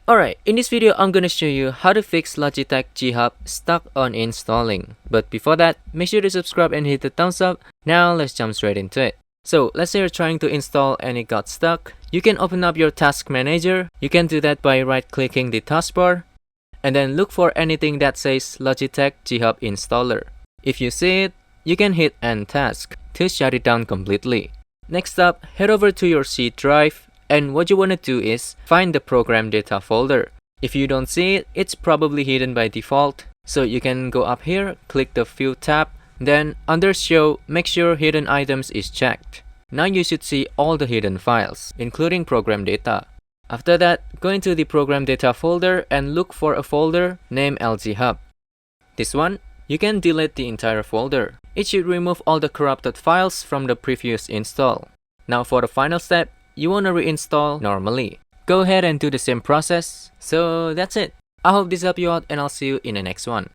Alright, in this video I'm gonna show you how to fix Logitech G Hub stuck on installing. But before that, make sure to subscribe and hit the thumbs up. Now let's jump straight into it. So let's say you're trying to install and it got stuck. You can open up your task manager. You can do that by right clicking the taskbar and then look for anything that says Logitech G Hub installer. If you see it, you can hit end task to shut it down completely. Next up, head over to your C drive. And what you want to do is find the program data folder. If you don't see it, it's probably hidden by default. So you can go up here, click the View tab, then under Show, make sure Hidden Items is checked. Now you should see all the hidden files, including program data. After that, go into the program data folder and look for a folder named LG Hub. This one, you can delete the entire folder. It should remove all the corrupted files from the previous install. Now for the final step, you want to reinstall normally. Go ahead and do the same process. So that's it. I hope this helped you out and I'll see you in the next one.